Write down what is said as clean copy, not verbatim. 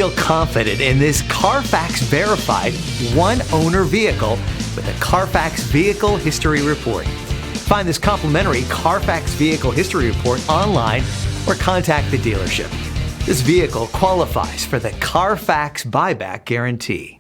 Feel confident in this Carfax verified one-owner vehicle with a Carfax Vehicle History Report. Find this complimentary Carfax Vehicle History Report online or contact the dealership. This vehicle qualifies for the Carfax Buyback Guarantee.